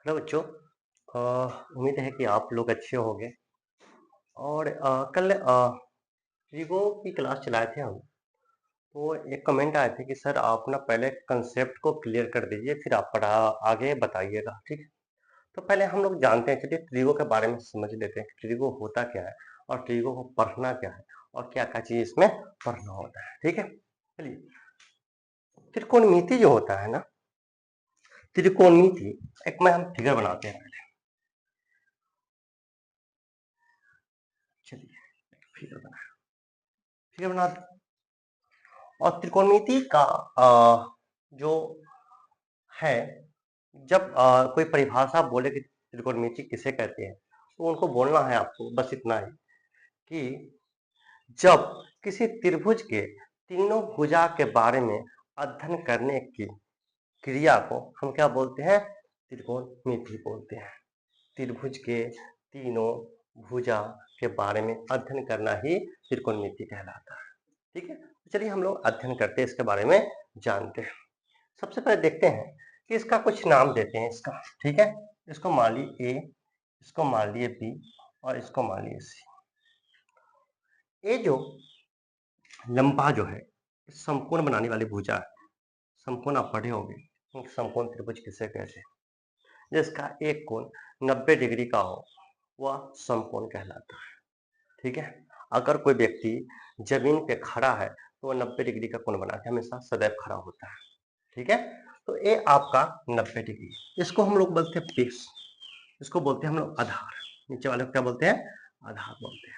Hello बच्चों। उम्मीद है कि आप लोग अच्छे होंगे। और कल ट्रिगो की क्लास चलाए थे हम। तो एक कमेंट आए थे कि सर आप ना पहले कंसेप्ट को क्लियर कर दीजिए, फिर आप पढ़ा आगे बताइएगा, ठीक है। तो पहले हम लोग जानते हैं, चलिए ट्रिगो के बारे में समझ लेते हैं कि ट्रिगो होता क्या है और ट्रिगो को पढ़ना क्या है और क्या क्या चीज इसमें पढ़ना होता है, ठीक है। चलिए, त्रिकोणमिति जो होता है ना, त्रिकोणमिति एक में हम फिगर बनाते हैं पहले। चलिए, फिगर बना और त्रिकोणमिति का जो है, जब कोई परिभाषा बोले कि त्रिकोणमिति किसे कहते हैं, तो उनको बोलना है आपको बस इतना ही कि जब किसी त्रिभुज के तीनों भुजा के बारे में अध्ययन करने की क्रिया को हम क्या बोलते हैं? त्रिकोणमिति बोलते हैं। त्रिभुज के तीनों भुजा के बारे में अध्ययन करना ही त्रिकोणमिति कहलाता है, ठीक है। चलिए हम लोग अध्ययन करते हैं, इसके बारे में जानते हैं। सबसे पहले देखते हैं कि इसका कुछ नाम देते हैं इसका, ठीक है। इसको मान लिए ए, इसको मान लिए बी और इसको मान लिए सी। ये जो लंबा जो है समकोण बनाने वाली भुजा है, समकोण आप पढ़े होंगे, समकोण त्रिभुज किसे कहते हैं? जिसका एक कोण 90 डिग्री का हो वह समकोण कहलाता है, ठीक है। अगर कोई व्यक्ति जमीन पे खड़ा है तो वह 90 डिग्री का कोण बना के हमेशा सदैव खड़ा होता है, ठीक है। तो ये आपका 90 डिग्री, इसको हम लोग बोलते हैं बेस, इसको बोलते हैं हम लोग आधार। नीचे वाले को क्या बोलते हैं? आधार बोलते हैं,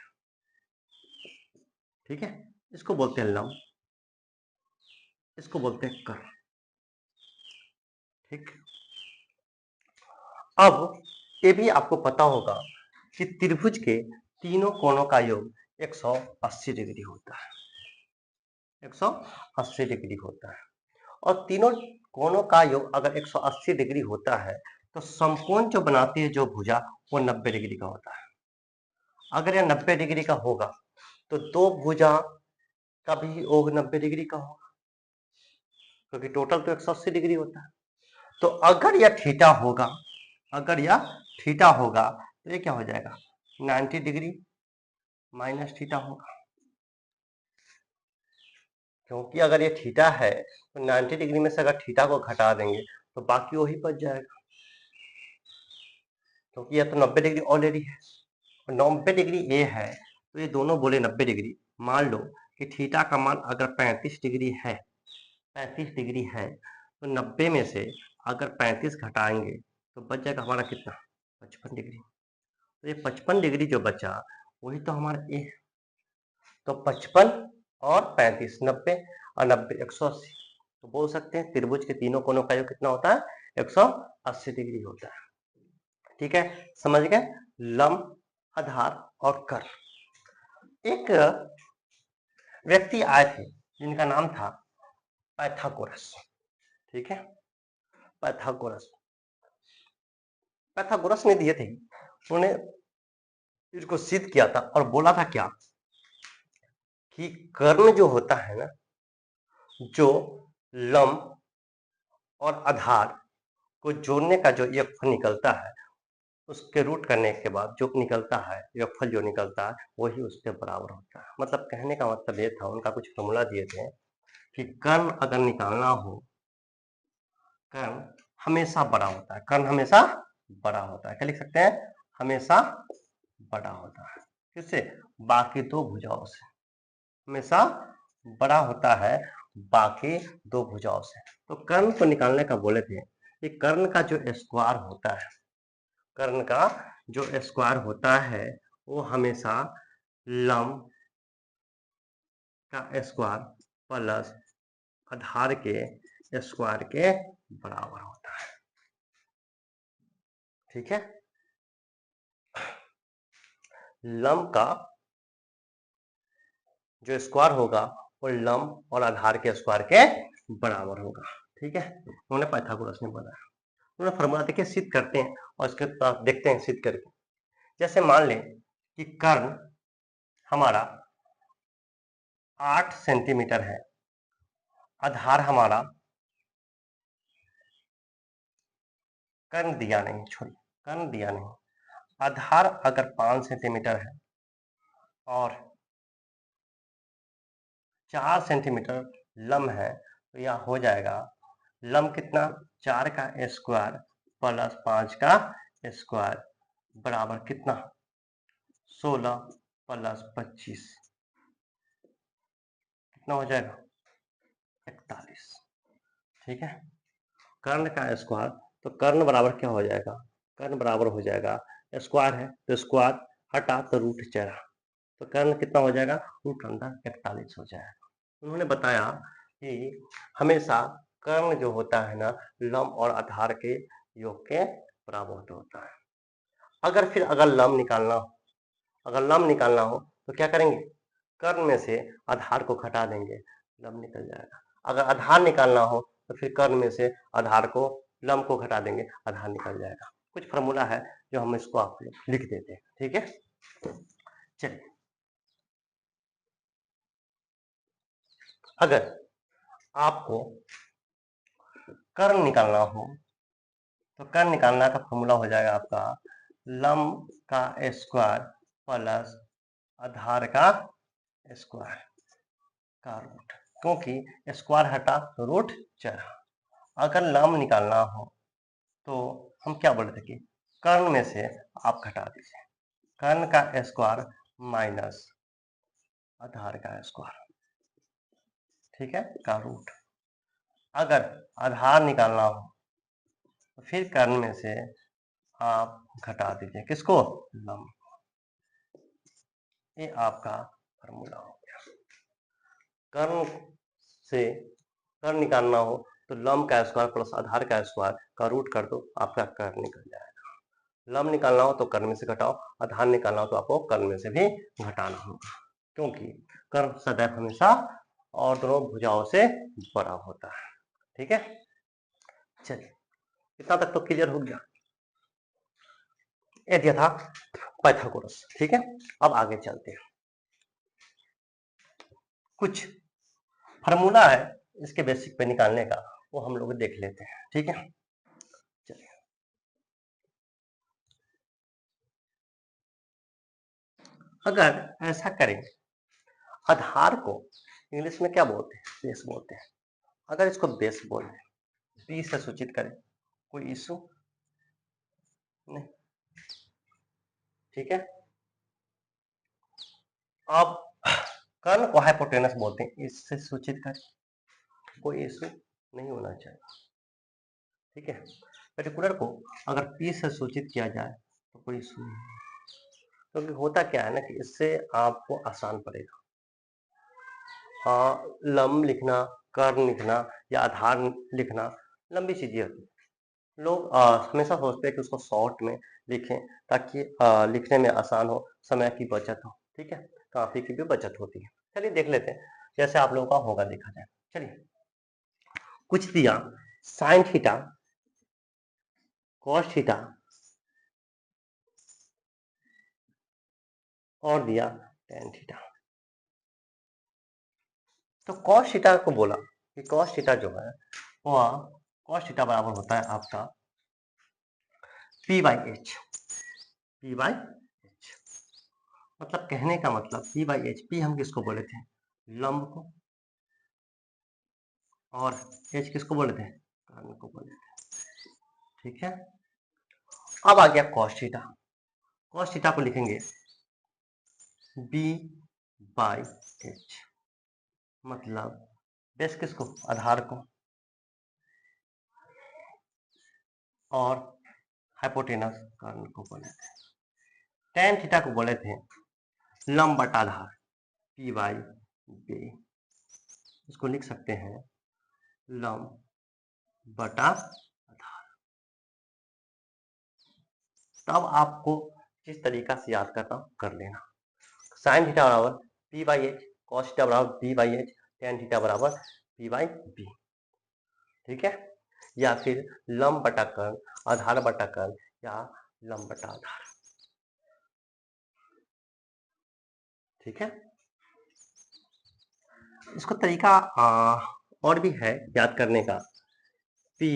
ठीक है। इसको बोलते हैं लंब, इसको बोलते हैं कर्ण, ठीक। अब ये भी आपको पता होगा कि त्रिभुज के तीनों कोणों का योग 180 डिग्री होता है, 180 डिग्री होता है। और तीनों कोणों का योग अगर 180 डिग्री होता है तो समकोण जो बनाती है जो भुजा वो 90 डिग्री का होता है। अगर यह 90 डिग्री का होगा तो दो भुजा का भी योग 90 डिग्री का होगा, क्योंकि टोटल तो 180 डिग्री होता है। तो अगर यह थीटा होगा, अगर यह थीटा होगा तो ये क्या हो जाएगा? 90 डिग्री माइनस थीटा होगा, क्योंकि अगर ये थीटा है तो 90 डिग्री में से अगर थीटा को घटा देंगे तो बाकी वही बच जाएगा, क्योंकि यह तो 90 डिग्री ऑलरेडी है। 90 डिग्री ये है तो ये दोनों बोले 90 डिग्री। मान लो कि थीटा का मान अगर 35 डिग्री है, 35 डिग्री है, तो 90 में से अगर 35 घटाएंगे तो बच जाएगा हमारा कितना? 55 डिग्री। तो ये 55 डिग्री जो बचा वही तो हमारा ए है। तो 55 और 35, 90 और 90 180। तो बोल सकते हैं त्रिभुज के तीनों कोणों का योग कितना होता है? 180 डिग्री होता है, ठीक है। समझ गए? लंब, आधार और कर्ण। एक व्यक्ति आए थे जिनका नाम था पाइथागोरस, ठीक है। पाइथागोरस, पाइथागोरस ने दिए थे, उन्होंने इसको सिद्ध किया था और बोला था क्या कि कर्ण जो होता है ना, जो लंब और आधार को जोड़ने का जो योगफल निकलता है, उसके रूट करने के बाद जो निकलता है योगफल, जो निकलता है वही उसके बराबर होता है। मतलब कहने का मतलब ये था, उनका कुछ फॉर्मूला दिए थे कि कर्ण अगर निकालना हो, कर्ण हमेशा बड़ा होता है, कर्ण हमेशा बड़ा होता है। क्या लिख सकते हैं? हमेशा बड़ा होता है। किससे? बाकी दो भुजाओं से, हमेशा बड़ा होता है बाकी दो भुजाओं से। तो कर्ण को निकालने का बोले थे कि कर्ण का जो स्क्वायर होता है, कर्ण का जो स्क्वायर होता है वो हमेशा लंब का स्क्वायर प्लस आधार के स्क्वायर के बराबर होता है, ठीक है। लंब का जो स्क्वायर होगा वो लंब और आधार के स्क्वायर के बराबर होगा, ठीक है। उन्होंने पाइथागोरस ने बनाया। उन्होंने फॉर्मूला देखिए, सिद्ध करते हैं और इसके बाद देखते हैं सिद्ध करके। जैसे मान लें कि कर्ण हमारा 8 सेंटीमीटर है, आधार हमारा कर्ण दिया नहीं, छोड़िए, कर्ण दिया नहीं। आधार अगर 5 सेंटीमीटर है और 4 सेंटीमीटर लंब है, तो यह हो जाएगा लंब कितना, 4 का स्क्वायर प्लस 5 का स्क्वायर बराबर कितना, 16 प्लस 25 कितना हो जाएगा, 41। ठीक है, कर्ण का स्क्वायर, तो कर्ण बराबर क्या हो जाएगा, कर्ण बराबर हो जाएगा, स्क्वायर है तो स्क्वायर हटा तो रूट चेहरा, तो कर्ण कितना हो जाएगा, रूट अंदर 41 हो जाएगा। उन्होंने बताया कि हमेशा कर्ण जो होता है ना, लंब और आधार के योग के बराबर होता है। अगर लंब निकालना हो, अगर लंब निकालना हो तो क्या करेंगे, कर्ण में से आधार को घटा देंगे, लंब निकल जाएगा। अगर आधार निकालना हो तो फिर कर्ण में से आधार को, लंब को घटा देंगे, आधार निकल जाएगा। कुछ फॉर्मूला है जो हम इसको आप लिख देते हैं। ठीक है, चलिए, अगर आपको कर्ण निकालना हो तो कर्ण निकालना का फॉर्मूला हो जाएगा आपका लंब का स्क्वायर प्लस आधार का स्क्वायर का रूट, क्योंकि स्क्वायर हटा तो रूट चढ़ा। अगर लंब निकालना हो तो हम क्या बोले थे कि कर्ण में से आप घटा दीजिए, कर्ण का स्क्वायर माइनस आधार का स्क्वायर, ठीक है, का रूट। अगर आधार निकालना हो तो फिर कर्ण में से आप घटा दीजिए किसको, लंब। ये आपका फॉर्मूला हो गया। कर्ण से कर्ण निकालना हो तो लंब का स्क्वायर प्लस आधार का स्क्वायर का रूट कर दो, आपका कर्ण निकल जाएगा। लंब निकालना हो तो कर्ण में से घटाओ, आधार निकालना हो तो आपको कर्ण में से भी घटाना होगा, क्योंकि कर्ण सदैव हमेशा और दोनों भुजाओं से बड़ा होता है। ठीक है, चलिए, इतना तक तो क्लियर हो गया। ये दिया था पाइथागोरस। ठीक है, अब आगे चलते हैं। कुछ फार्मूला है इसके बेसिक पे निकालने का, वो हम लोग देख लेते हैं। ठीक है, चलिए, अगर ऐसा करें, आधार को इंग्लिश में क्या बोलते हैं, बेस बोलते हैं। अगर इसको बेस बोल दें, बी से सूचित करें, कोई इशू नहीं। ठीक है, अब कर्ण को हाइपोटेनस बोलते हैं, इससे सूचित करें, कोई इशू नहीं होना चाहिए। ठीक है, पर्टिकुलर को अगर पी से सूचित किया जाए तो कोई इशू नहीं, क्योंकि होता क्या है ना कि इससे आपको आसान पड़ेगा। लंब लिखना, कर्ण लिखना या आधार लिखना लंबी चीजें होती है। लोग हमेशा सोचते हैं कि उसको शॉर्ट में लिखें ताकि लिखने में आसान हो, समय की बचत हो। ठीक है, काफी की भी बचत होती है। चलिए देख लेते हैं जैसे आप लोगों का होगा, देखा जाए। चलिए, कुछ दिया साइन थीटा, कॉस थीटा और दिया टेन थीटा। तो कॉस थीटा को बोला कि कॉस थीटा जो है वह कॉस थीटा बराबर होता है आपका P by H, P by H. मतलब कहने का मतलब पी बाई एच, पी हम किसको बोले थे, लंब को, और एच किसको बोले थे, कर्ण को बोले थे। ठीक है, अब आ गया कॉस थीटा। कॉस थीटा को लिखेंगे बी बाई एच, मतलब बेस किसको, आधार को, और हाइपोटेनस कर्ण को बोले थे। टेन थीटा को बोले थे लंब बटा आधार, पी बाई बी। इसको लिख सकते हैं लंब बटा आधार। तब आपको जिस तरीका से याद करना कर लेना। साइन थीटा बराबर P by H, cos theta बराबर B by H, tan theta बराबर पी बाई बी। ठीक है, या फिर लंब बटा कर्ण, आधार बटा कर्ण, या लंब बटा आधार। ठीक है, इसको तरीका और भी है याद करने का। P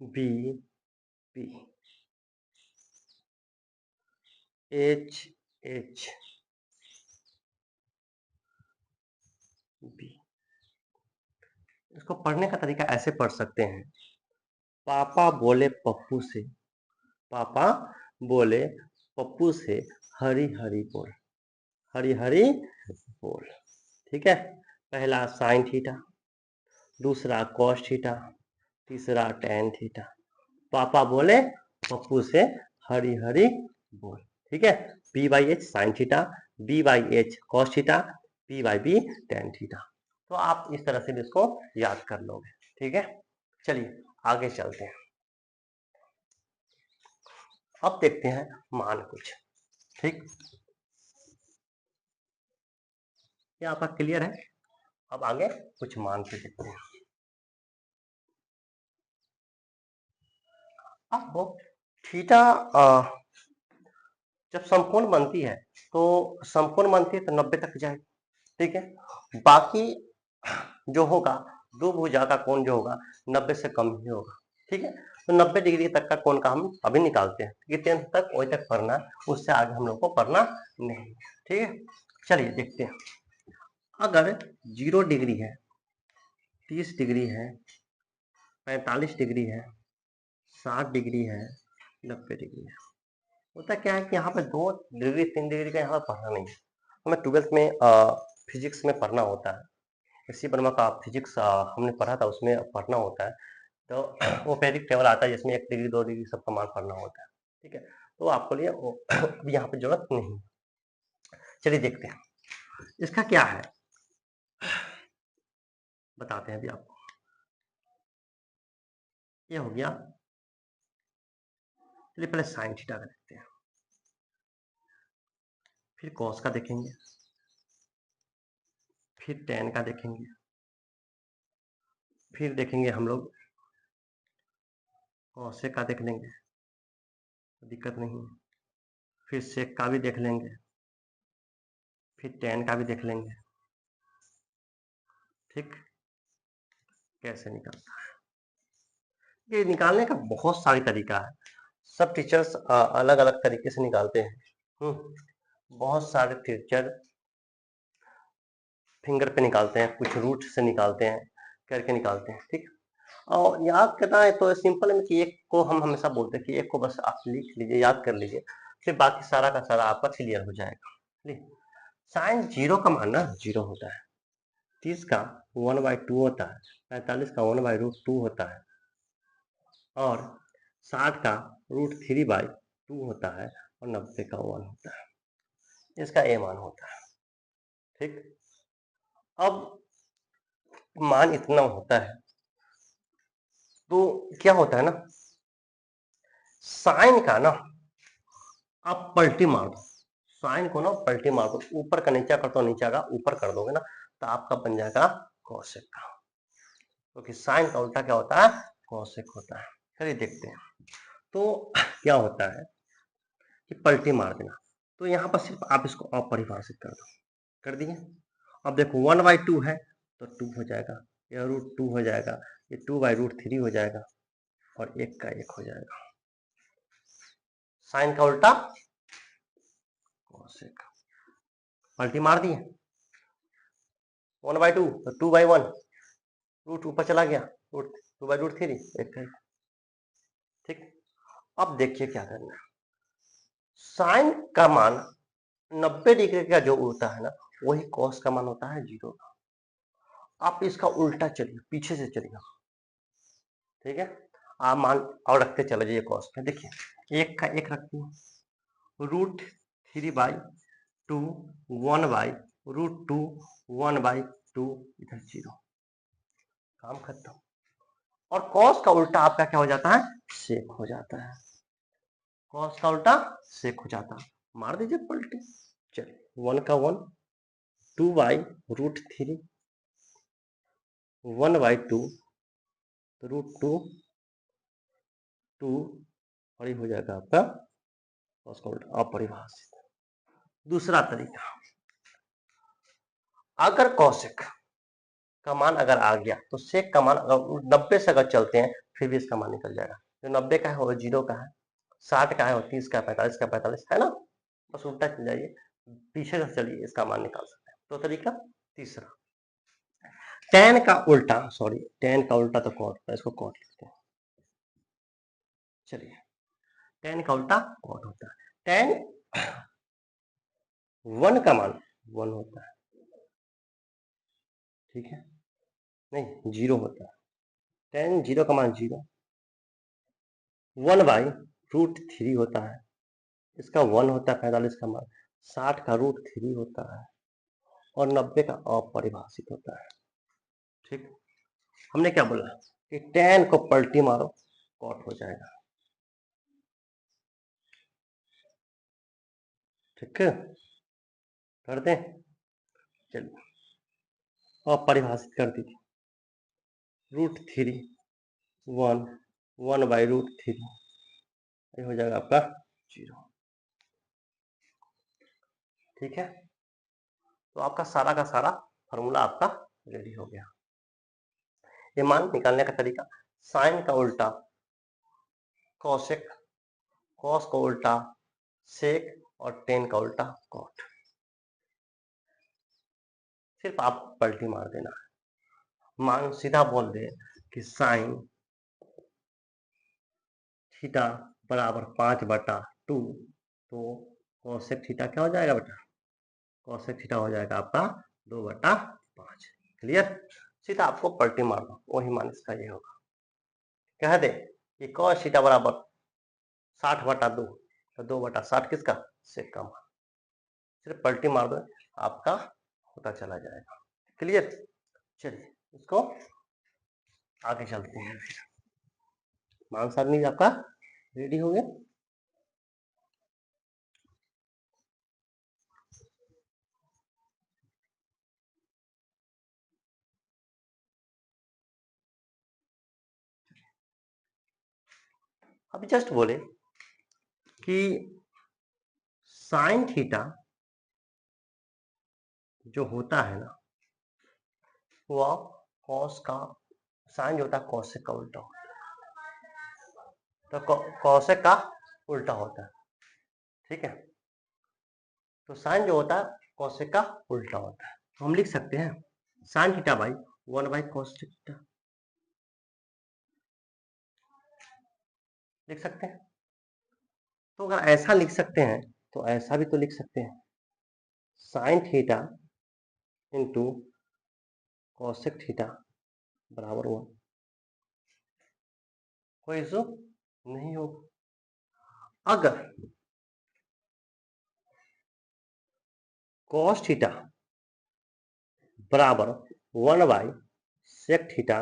B B H H B. इसको पढ़ने का तरीका ऐसे पढ़ सकते हैं, पापा बोले पप्पू से, पापा बोले पप्पू से हरी हरी बोल, हरी हरी बोल। ठीक है, पहला साइन थीटा, दूसरा कॉस थीटा, तीसरा टेन थीटा। पापा बोले पप्पू से हरी हरी बोल। ठीक है, B by H sine theta, B by H cos theta, B by B tan theta. तो आप इस तरह से भी इसको याद कर लोगे। ठीक है, चलिए आगे चलते हैं। अब देखते हैं मान कुछ। ठीक, क्या आपका क्लियर है? अब आगे कुछ मान के देखते हैं। अब वो थीटा जब समकोण बनती है तो समकोण बनती है तो 90 तक जाएगी। ठीक है, बाकी जो होगा दो भुजा का कोण जो होगा 90 से कम ही होगा। ठीक है, तो 90 डिग्री तक का कोण का हम अभी निकालते हैं, कि 10 तक वही तक पढ़ना, उससे आगे हम लोग को पढ़ना नहीं। ठीक है, चलिए देखते हैं। अगर 0 डिग्री है, 30 डिग्री है, 45 डिग्री है, 60 डिग्री है, 90 डिग्री है, होता क्या है कि यहाँ पे 2 डिग्री 3 डिग्री का यहाँ पर पढ़ना नहीं है। हमें 12th में फिजिक्स में पढ़ना होता है, इसी वर्मा का फिजिक्स हमने पढ़ा था, उसमें पढ़ना होता है। तो वो पेरिक टेबल आता है जिसमें 1 डिग्री 2 डिग्री सबका मान पढ़ना होता है। ठीक है, तो आपको लिए यहाँ पे जरूरत नहीं। चलिए देखते हैं इसका क्या है, बताते हैं अभी आपको। ये हो गया, चलिए पहले साइन थीटा का देखते हैं, फिर कॉस का देखेंगे, फिर टेन का देखेंगे, फिर देखेंगे हम लोग कॉसेक का देख लेंगे, दिक्कत नहीं है, फिर सेक का भी देख लेंगे, फिर टेन का भी देख लेंगे। ठीक, कैसे निकलता है ये निकालने का बहुत सारी तरीका है, सब टीचर्स अलग अलग तरीके से निकालते हैं। बहुत सारे टीचर फिंगर पे निकालते हैं, कुछ रूट से निकालते हैं, करके निकालते हैं। ठीक, और याद करना है तो सिंपल है कि एक को हम हमेशा बोलते हैं कि एक को बस आप लिख लीजिए, याद कर लीजिए, फिर बाकी सारा का सारा आपका क्लियर हो जाएगा। साइन 0 का मान ना 0 होता है, 30 का 1/2 होता है, 45 का 1/√2 होता है, और 60 का √3/2 होता है, और 90 का 1 होता है। इसका ए मान होता है। ठीक, अब मान इतना होता है तो क्या होता है ना, साइन का ना आप पलटी मार दो, साइन को ना पलटी मार दो, ऊपर का नीचा कर दो, नीचा का ऊपर कर दोगे ना तो आपका बन जाएगा कोसेक का, क्योंकि साइन का उल्टा क्या होता है, कोसेक होता है। चलिए देखते हैं, तो क्या होता है कि पलटी मार देना, तो यहाँ पर सिर्फ आप इसको अपरिभाषित कर दो, कर दिए। अब देखो 1/2 है तो 2 हो जाएगा, यह √2 हो जाएगा, ये 2/√3 हो जाएगा, और 1 का 1 हो जाएगा। साइन का उल्टा कोसेक, पलटी मार दिए, 1/2 तो 2/1, रूट ऊपर चला गया, रूट 2/√3, 1 का 1। ठीक, अब देखिए क्या करना है, साइन का मान 90 डिग्री का जो होता है ना, वही कॉस का मान होता है 0 का। आप इसका उल्टा चलिए, पीछे से चलिए। ठीक है, आप मान और रखते चले जाइए कॉस में, देखिए 1 का 1 रखते हैं, √3/2, 1/√2, 1/2, इधर 0, काम खत्म। और कॉस का उल्टा आपका क्या हो जाता है, सेक हो जाता है, कॉस का उल्टा सेक हो जाता है, मार दीजिए पलटी। चलिए 1 का 1, 2/√3, 1/2, √2, 2, और ये हो जाएगा आपका कॉस का उल्टा अपरिभाषित। दूसरा तरीका, अगर कॉसेक का मान अगर आ गया तो सेक का मान अगर 90 से अगर चलते हैं फिर भी इसका मान निकल जाएगा। जो 90 का है वो 0 का है, 60 का है वो 30 का, 45 का 45 है ना। बस उल्टा चल जाइए, पीछे से चलिए, इसका मान निकाल सकते हैं। तो तरीका तीसरा, tan का उल्टा, सॉरी tan का उल्टा तो cot होता है, इसको cot लिखते हैं। चलिए, tan का उल्टा cot होता है। tan 1 का मान 1 होता है, ठीक है, नहीं 0 होता है। tan 0 का मान 0, 1/√3 होता है, इसका 1 होता है 45 का मान, 60 का √3 होता है और 90 का अपरिभाषित होता है। ठीक, हमने क्या बोला कि tan को पलटी मारो cot हो जाएगा। ठीक है, कर दें, चलिए अपरिभाषित कर दीजिए, √3 1 1/√3 ये हो जाएगा आपका 0। ठीक है, तो आपका सारा का सारा फॉर्मूला आपका रेडी हो गया। ये मान निकालने का तरीका, साइन का उल्टा कॉसेक, कॉस का उल्टा सेक और टेन का उल्टा कॉट। सिर्फ आप पलटी मार देना है, मान सीधा बोल दे कि साइन थीटा बराबर 5/2, तो कॉसेक थीटा क्या हो जाएगा बेटा, कॉसेक थीटा हो जाएगा आपका 2/5। क्लियर, सीधा आपको पलटी मारना, वही मान इसका ये होगा। कह दे कि कॉस थीटा बराबर 60/2, तो 2/60 किसका, सेक का मान, सिर्फ पलटी मार दो आपका होता चला जाएगा। क्लियर, चलिए इसको आगे चलते हैं। मान सारणी आपका रेडी हो गया। अभी जस्ट बोले कि साइन थीटा जो होता है ना, वह कॉस का, साइन जो होता है कॉसेक का उल्टा होता है, तो कॉसेक का उल्टा होता है। ठीक है, तो साइन जो होता है कॉसेक का उल्टा होता है, तो हम लिख सकते हैं sine theta by 1/cos theta, लिख सकते हैं। तो अगर ऐसा लिख सकते हैं तो ऐसा भी तो लिख सकते हैं, sine theta into cosec theta बराबर 1, कोई इशू नहीं होगा। अगर कॉस थीटा बराबर 1/sec थीटा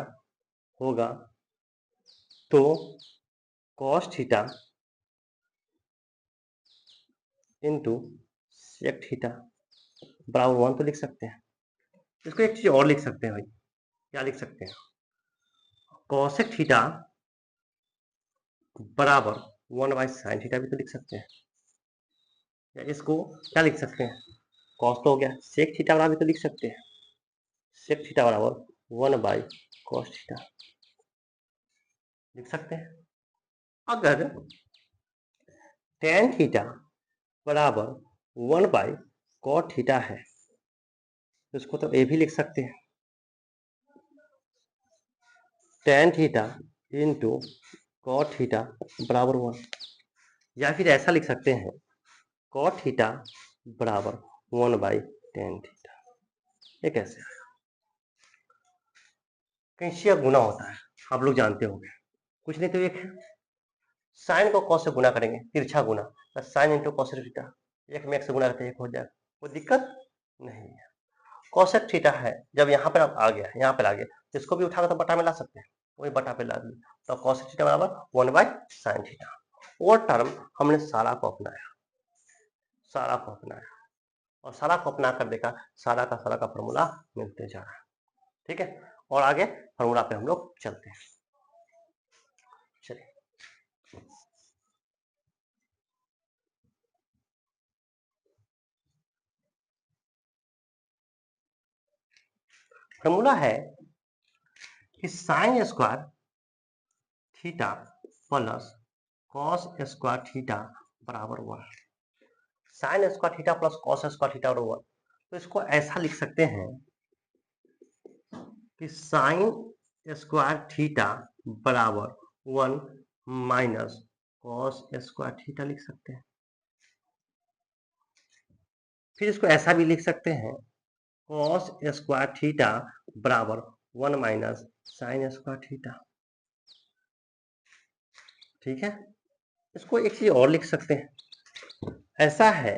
होगा, तो cos theta into sec theta बराबर 1 तो लिख सकते हैं। इसको एक चीज और लिख सकते हैं भाई, क्या लिख सकते हैं, कॉसेक थीटा बराबर 1/sin थीटा भी तो लिख सकते हैं, या इसको क्या लिख सकते हैं, कॉस तो हो गया, सेक थीटा बराबर भी तो लिख सकते हैं, सेक थीटा बराबर 1/cos थीटा लिख सकते हैं। अगर tan थीटा बराबर 1/cot थीटा है, तो इसको तो ए भी लिख सकते हैं, tan theta into cot theta बराबर 1, या फिर ऐसा लिख सकते हैं cot थीटा बराबर 1/tan थीटा। ये कैसे है, कैंसिया गुना होता है, आप लोग जानते होंगे, कुछ नहीं तो एक है, साइन को कॉस से गुना करेंगे, तिरछा गुना, तो साइन इंटू कॉस थीटा, एक में एक से गुना करते एक हो जाएगा, कोई दिक्कत नहीं है। कॉसेक थीटा है, जब यहाँ पर आ गया, यहाँ पर आ गया, तो इसको भी उठाकर तो बटा में ला सकते हैं, वही बटा पे ला दिया, तो कॉसेक थीटा बराबर 1/sin थीटा। वो टर्म हमने सारा को अपनाया, सारा को अपनाया और सारा को अपना कर देखा, सारा का फॉर्मूला मिलते जा रहा है। ठीक है, और आगे फॉर्मूला पे हम लोग चलते हैं। चलिए, फॉर्मूला है कि sine square theta plus cos square theta बराबर 1, sine square theta plus cos square theta बराबर 1। तो इसको ऐसा लिख सकते हैं कि साइन स्क्वायर थीटा बराबर 1 माइनस कॉस स्क्वायर थीटा लिख सकते हैं। फिर इसको ऐसा भी लिख सकते हैं कॉस स्क्वायर थीटा बराबर 1 माइनस साइन स्क्वायर थीटा। ठीक है, इसको एक चीज और लिख सकते हैं, ऐसा है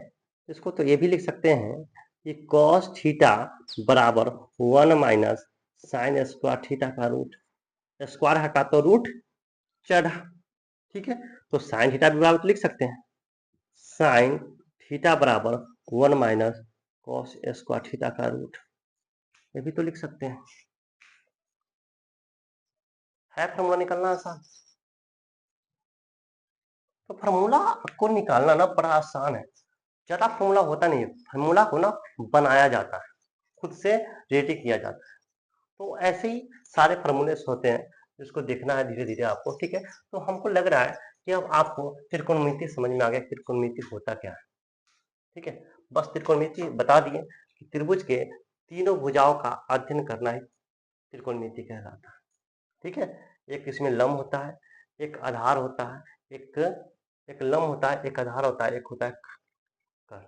इसको तो ये भी लिख सकते हैं कि कॉस थीटा बराबर 1 माइनस साइन स्क्वायर थीटा का रूट, स्क्वायर हटा तो रूट चढ़ा। ठीक है, तो साइन थीटा भी बराबर तो लिख सकते हैं साइन थीटा बराबर 1 माइनस कॉस स्क्वायर थीटा का रूट, ये भी तो लिख सकते हैं। है फॉर्मूला निकालना आसान? तो फॉर्मूला को निकालना ना बड़ा आसान है, ज्यादा फॉर्मूला होता नहीं है, फॉर्मूला को ना बनाया जाता है, खुद से रेडी किया जाता है। तो ऐसे ही सारे फॉर्मूले होते हैं जिसको देखना है धीरे धीरे आपको। ठीक है, तो हमको लग रहा है कि अब आपको त्रिकोणमिति समझ में आ गया, त्रिकोणमिति होता क्या है। ठीक है, बस त्रिकोणमिति बता दिए कि त्रिभुज के तीनों भुजाओं का अध्ययन करना ही त्रिकोणमिति कहलाता है। ठीक है, एक इसमें लंब होता है, एक आधार होता है, एक लंब होता है, एक आधार होता है, एक होता है कर्ण।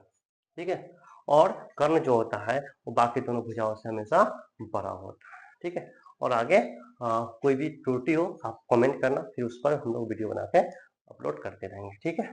ठीक है, और कर्ण जो होता है वो बाकी दोनों भुजाओं से हमेशा बड़ा होता है। ठीक है, और आगे कोई भी त्रुटि हो आप कमेंट करना, फिर उस पर हम लोग वीडियो बना के अपलोड करते रहेंगे। ठीक है।